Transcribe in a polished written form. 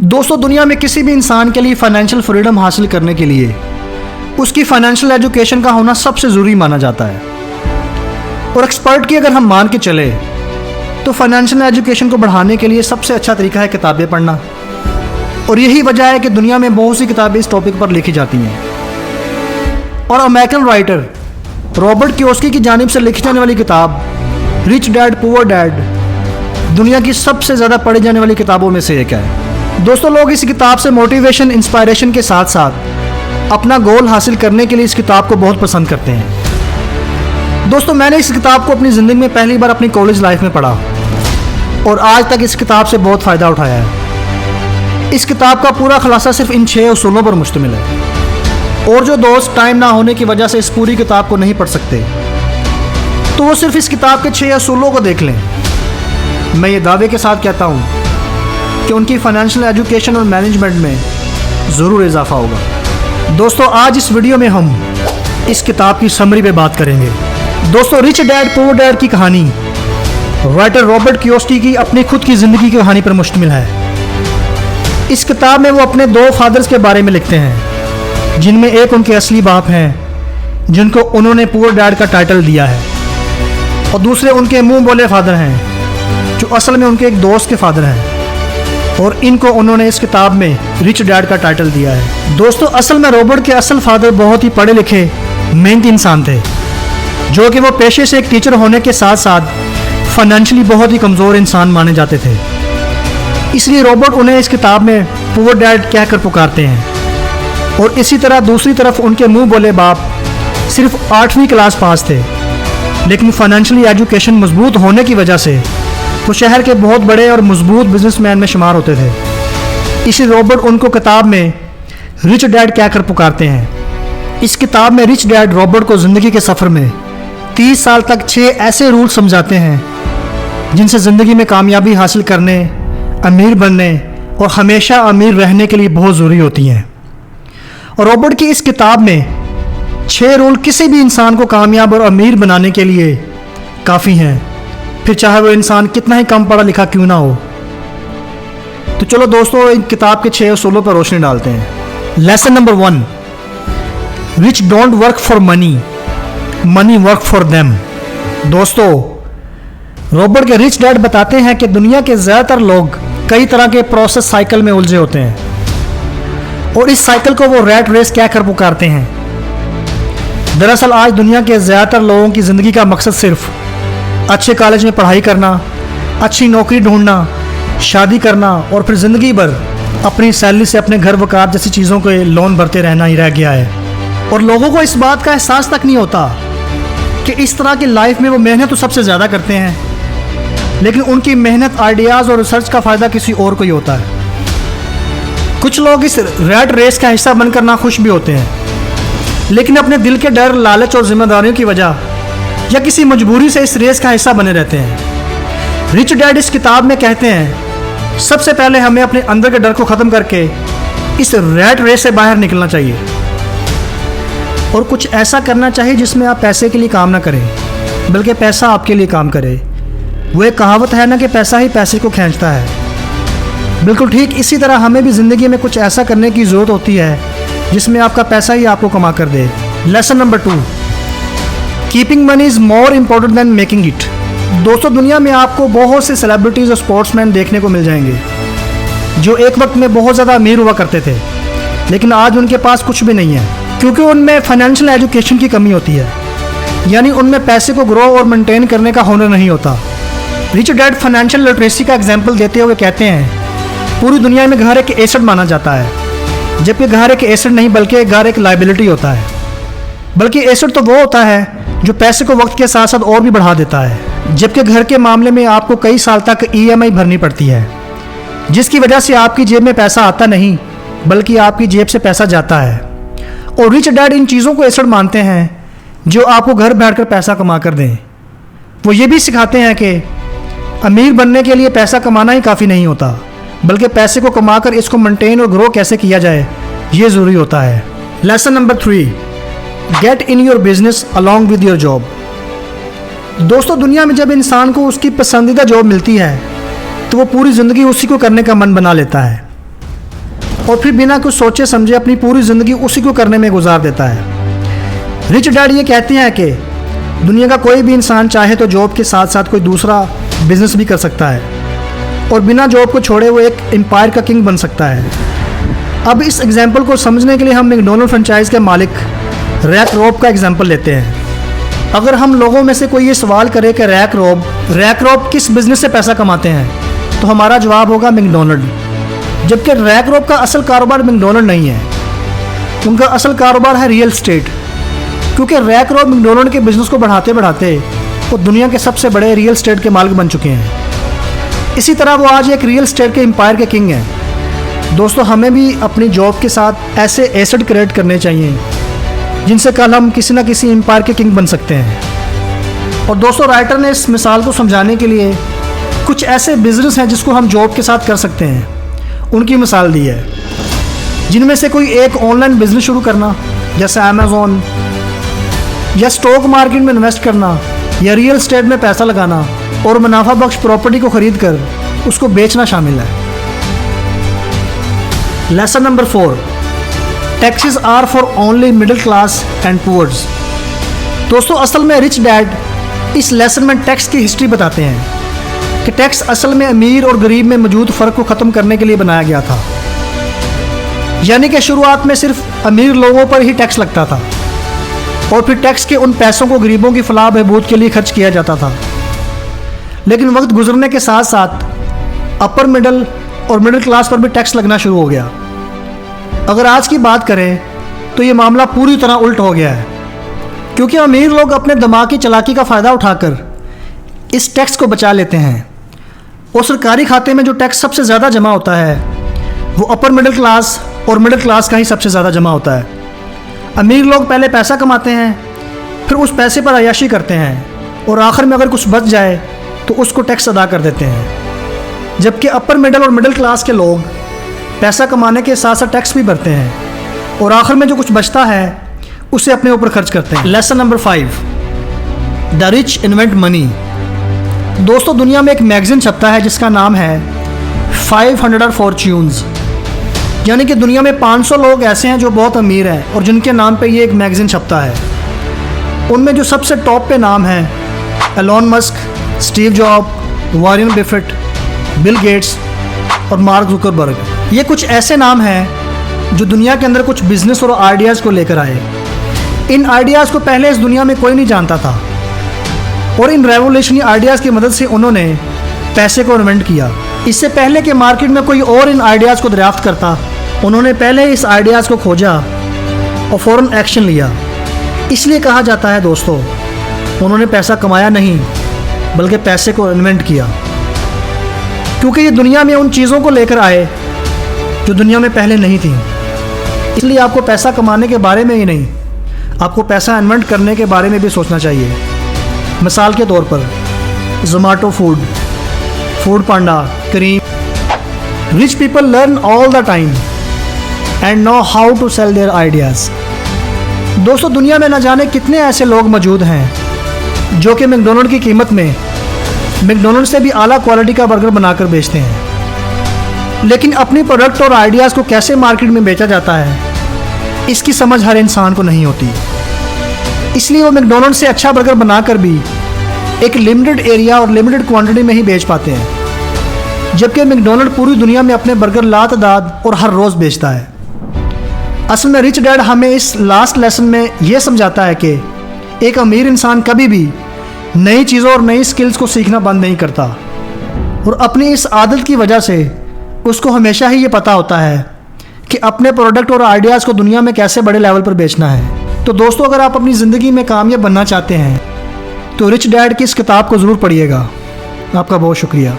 दोस्तों, दुनिया में किसी भी इंसान के लिए फाइनेंशियल फ्रीडम हासिल करने के लिए उसकी फाइनेंशियल एजुकेशन का होना सबसे ज़रूरी माना जाता है। और एक्सपर्ट की अगर हम मान के चले तो फाइनेंशियल एजुकेशन को बढ़ाने के लिए सबसे अच्छा तरीका है किताबें पढ़ना। और यही वजह है कि दुनिया में बहुत सी किताबें इस टॉपिक पर लिखी जाती हैं। और अमेरिकन राइटर रॉबर्ट कियोसाकी की जानिब से लिखी जाने वाली किताब रिच डैड पुअर डैड दुनिया की सबसे ज़्यादा पढ़ी जाने वाली किताबों में से एक है। दोस्तों, लोग इस किताब से मोटिवेशन इंस्पायरेशन के साथ साथ अपना गोल हासिल करने के लिए इस किताब को बहुत पसंद करते हैं। दोस्तों, मैंने इस किताब को अपनी ज़िंदगी में पहली बार अपनी कॉलेज लाइफ में पढ़ा और आज तक इस किताब से बहुत फ़ायदा उठाया है। इस किताब का पूरा खुलासा सिर्फ इन 6 उसूलों पर मुश्तमिल है। और जो दोस्त टाइम ना होने की वजह से इस पूरी किताब को नहीं पढ़ सकते तो वो सिर्फ इस किताब के 6 उसूलों को देख लें। मैं ये दावे के साथ कहता हूँ कि उनकी फाइनेंशियल एजुकेशन और मैनेजमेंट में ज़रूर इजाफा होगा। दोस्तों, आज इस वीडियो में हम इस किताब की समरी पे बात करेंगे। दोस्तों, रिच डैड पुअर डैड की कहानी राइटर रॉबर्ट कियोसाकी की अपनी खुद की ज़िंदगी की कहानी पर मुश्तमिल है। इस किताब में वो अपने 2 फादर्स के बारे में लिखते हैं, जिनमें एक उनके असली बाप हैं जिनको उन्होंने पुअर डैड का टाइटल दिया है, और दूसरे उनके मुंह बोले फादर हैं जो असल में उनके एक दोस्त के फादर हैं, और इनको उन्होंने इस किताब में रिच डैड का टाइटल दिया है। दोस्तों, असल में रॉबर्ट के असल फादर बहुत ही पढ़े लिखे मेहनती इंसान थे, जो कि वो पेशे से एक टीचर होने के साथ साथ फाइनेंशियली बहुत ही कमज़ोर इंसान माने जाते थे। इसलिए रॉबर्ट उन्हें इस किताब में पुअर डैड कहकर पुकारते हैं। और इसी तरह दूसरी तरफ उनके मुंह बोले बाप सिर्फ 8वीं क्लास पास थे, लेकिन फाइनेंशियली एजुकेशन मजबूत होने की वजह से वो शहर के बहुत बड़े और मजबूत बिजनेसमैन में शुमार होते थे। इसी रॉबर्ट उनको किताब में रिच डैड कहकर पुकारते हैं। इस किताब में रिच डैड रॉबर्ट को ज़िंदगी के सफ़र में 30 साल तक 6 ऐसे रूल समझाते हैं जिनसे ज़िंदगी में कामयाबी हासिल करने, अमीर बनने और हमेशा अमीर रहने के लिए बहुत ज़रूरी होती हैं। और रॉबर्ट की इस किताब में 6 रूल किसी भी इंसान को कामयाब और अमीर बनाने के लिए काफ़ी हैं, फिर चाहे वो इंसान कितना ही कम पढ़ा लिखा क्यों ना हो। तो चलो दोस्तों, इन किताब के 6 उसूलों पर रोशनी डालते हैं। Lesson number 1, rich don't work for money, money work for them. दोस्तों, रॉबर्ट के रिच डैड बताते हैं कि दुनिया के ज़्यादातर लोग कई तरह के प्रोसेस साइकिल में उलझे होते हैं और इस साइकिल को वो रैट रेस कहकर पुकारते हैं। दरअसल आज दुनिया के ज़्यादातर लोगों की ज़िंदगी का मकसद सिर्फ अच्छे कॉलेज में पढ़ाई करना, अच्छी नौकरी ढूंढना, शादी करना और फिर ज़िंदगी भर अपनी सैलरी से अपने घर वकार जैसी चीज़ों के लोन भरते रहना ही रह गया है। और लोगों को इस बात का एहसास तक नहीं होता कि इस तरह की लाइफ में वो मेहनत तो सबसे ज़्यादा करते हैं, लेकिन उनकी मेहनत, आइडियाज़ और रिसर्च का फ़ायदा किसी और को ही होता है। कुछ लोग इस रैट रेस का हिस्सा बनकर नाखुश भी होते हैं, लेकिन अपने दिल के डर, लालच और जिम्मेदारियों की वजह या किसी मजबूरी से इस रेस का हिस्सा बने रहते हैं। रिच डैड इस किताब में कहते हैं सबसे पहले हमें अपने अंदर के डर को ख़त्म करके इस रैट रेस से बाहर निकलना चाहिए और कुछ ऐसा करना चाहिए जिसमें आप पैसे के लिए काम ना करें, बल्कि पैसा आपके लिए काम करे। वो एक कहावत है ना कि पैसा ही पैसे को खींचता है। बिल्कुल ठीक इसी तरह हमें भी ज़िंदगी में कुछ ऐसा करने की ज़रूरत होती है जिसमें आपका पैसा ही आपको कमा कर दे। Lesson number 2, keeping money is more important than making it. दोस्तों, दुनिया में आपको बहुत से सेलिब्रिटीज़ और स्पोर्ट्समैन देखने को मिल जाएंगे जो एक वक्त में बहुत ज़्यादा अमीर हुआ करते थे, लेकिन आज उनके पास कुछ भी नहीं है क्योंकि उनमें फाइनेंशियल एजुकेशन की कमी होती है, यानी उनमें पैसे को ग्रो और मेंटेन करने का हुनर नहीं होता। रिच डैड फाइनेंशियल लिटरेसी का एग्जाम्पल देते हुए कहते हैं पूरी दुनिया में घर एक एसेट माना जाता है, जबकि घर एक एसेट नहीं बल्कि घर एक लाइबिलिटी होता है। बल्कि एसेट तो वो होता है जो पैसे को वक्त के साथ साथ और भी बढ़ा देता है, जबकि घर के मामले में आपको कई साल तक EMI भरनी पड़ती है, जिसकी वजह से आपकी जेब में पैसा आता नहीं बल्कि आपकी जेब से पैसा जाता है। और रिच डैड इन चीज़ों को एसेट मानते हैं जो आपको घर बैठकर पैसा कमा कर दें। वो ये भी सिखाते हैं कि अमीर बनने के लिए पैसा कमाना ही काफ़ी नहीं होता, बल्कि पैसे को कमाकर इसको मेंटेन और ग्रो कैसे किया जाए ये ज़रूरी होता है। Lesson number 3, get in your business along with your job. दोस्तों, दुनिया में जब इंसान को उसकी पसंदीदा जॉब मिलती है तो वो पूरी ज़िंदगी उसी को करने का मन बना लेता है। और फिर बिना कुछ सोचे समझे अपनी पूरी ज़िंदगी उसी को करने में गुजार देता है। रिच डैड ये कहते हैं कि दुनिया का कोई भी इंसान चाहे तो जॉब के साथ साथ कोई दूसरा बिजनेस भी कर सकता है और बिना जॉब को छोड़े वो एक एम्पायर का किंग बन सकता है। अब इस एग्जाम्पल को समझने के लिए हम मैकडॉनल्ड फ्रेंचाइज के मालिक रैक रॉब का एग्जाम्पल लेते हैं। अगर हम लोगों में से कोई ये सवाल करे कि रैक रॉब किस बिज़नेस से पैसा कमाते हैं, तो हमारा जवाब होगा मैकडॉनल्ड। जबकि रैक रॉब का असल कारोबार मैकडॉनल्ड नहीं है, उनका असल कारोबार है रियल एस्टेट। क्योंकि रैक रॉब मैकडॉनल्ड के बिज़नेस को बढ़ाते बढ़ाते वो दुनिया के सबसे बड़े रियल एस्टेट के मालिक बन चुके हैं। इसी तरह वो आज एक रियल एस्टेट के एम्पायर के किंग हैं। दोस्तों, हमें भी अपनी जॉब के साथ ऐसे एसेट क्रिएट करने चाहिए जिनसे कल हम किसी न किसी एम्पायर के किंग बन सकते हैं। और दोस्तों, राइटर ने इस मिसाल को समझाने के लिए कुछ ऐसे बिजनेस हैं जिसको हम जॉब के साथ कर सकते हैं, उनकी मिसाल दी है। जिनमें से कोई एक ऑनलाइन बिजनेस शुरू करना जैसे अमेज़ॉन, या स्टॉक मार्केट में इन्वेस्ट करना, या रियल एस्टेट में पैसा लगाना और मुनाफा बख्श प्रॉपर्टी को खरीद कर उसको बेचना शामिल है। Lesson number 4, taxes are for only middle class and poors. दोस्तों, असल में रिच डैड इस लेसन में टैक्स की हिस्ट्री बताते हैं कि टैक्स असल में अमीर और गरीब में मौजूद फ़र्क को ख़त्म करने के लिए बनाया गया था। यानी कि शुरुआत में सिर्फ अमीर लोगों पर ही टैक्स लगता था और फिर टैक्स के उन पैसों को गरीबों की फलाह बहबूद के लिए खर्च किया जाता था। लेकिन वक्त गुजरने के साथ साथ अपर मिडिल और मिडिल क्लास पर भी टैक्स लगना शुरू हो गया। अगर आज की बात करें तो ये मामला पूरी तरह उल्ट हो गया है, क्योंकि अमीर लोग अपने दिमाग की चालाकी का फ़ायदा उठाकर इस टैक्स को बचा लेते हैं और सरकारी खाते में जो टैक्स सबसे ज़्यादा जमा होता है वो अपर मिडिल क्लास और मिडिल क्लास का ही सबसे ज़्यादा जमा होता है। अमीर लोग पहले पैसा कमाते हैं, फिर उस पैसे पर अय्याशी करते हैं और आखिर में अगर कुछ बच जाए तो उसको टैक्स अदा कर देते हैं। जबकि अपर मिडिल और मिडिल क्लास के लोग पैसा कमाने के साथ साथ टैक्स भी भरते हैं और आखिर में जो कुछ बचता है उसे अपने ऊपर खर्च करते हैं। Lesson number 5, the rich invent money. दोस्तों, दुनिया में एक मैगजीन छपता है जिसका नाम है 500 फॉर्च्यून्स। यानी कि दुनिया में 500 लोग ऐसे हैं जो बहुत अमीर हैं और जिनके नाम पे ये एक मैगजीन छपता है। उनमें जो सबसे टॉप पे नाम है Elon Musk, Steve Job, Warren Buffett, Bill Gates और मार्क जुकरबर्ग। ये कुछ ऐसे नाम हैं जो दुनिया के अंदर कुछ बिजनेस और आइडियाज़ को लेकर आए। इन आइडियाज़ को पहले इस दुनिया में कोई नहीं जानता था और इन रेवोल्यूशनरी आइडियाज़ की मदद से उन्होंने पैसे को इन्वेंट किया। इससे पहले कि मार्केट में कोई और इन आइडियाज़ को दरियाफ्त करता, उन्होंने पहले इस आइडियाज़ को खोजा और फ़ौरन एक्शन लिया। इसलिए कहा जाता है दोस्तों, उन्होंने पैसा कमाया नहीं बल्कि पैसे को इन्वेंट किया, क्योंकि ये दुनिया में उन चीज़ों को लेकर आए जो दुनिया में पहले नहीं थी। इसलिए आपको पैसा कमाने के बारे में ही नहीं, आपको पैसा इन्वेंट करने के बारे में भी सोचना चाहिए। मिसाल के तौर पर Zomato Foodpanda, Careem. Rich people learn all the time and know how to sell their ideas. दोस्तों, दुनिया में न जाने कितने ऐसे लोग मौजूद हैं जो कि मैकडॉनल्ड की कीमत में मैकडॉनल्ड से भी आला क्वालिटी का बर्गर बनाकर बेचते हैं, लेकिन अपनी प्रोडक्ट और आइडियाज़ को कैसे मार्केट में बेचा जाता है इसकी समझ हर इंसान को नहीं होती। इसलिए वो मैकडॉनल्ड से अच्छा बर्गर बनाकर भी एक लिमिटेड एरिया और लिमिटेड क्वांटिटी में ही बेच पाते हैं, जबकि मैकडॉनल्ड पूरी दुनिया में अपने बर्गर लातादाद और हर रोज़ बेचता है। असल में रिच डैड हमें इस लास्ट लेसन में यह समझाता है कि एक अमीर इंसान कभी भी नई चीज़ों और नई स्किल्स को सीखना बंद नहीं करता और अपनी इस आदत की वजह से उसको हमेशा ही ये पता होता है कि अपने प्रोडक्ट और आइडियाज़ को दुनिया में कैसे बड़े लेवल पर बेचना है। तो दोस्तों, अगर आप अपनी ज़िंदगी में कामयाब बनना चाहते हैं तो रिच डैड की इस किताब को ज़रूर पढ़िएगा। आपका बहुत शुक्रिया।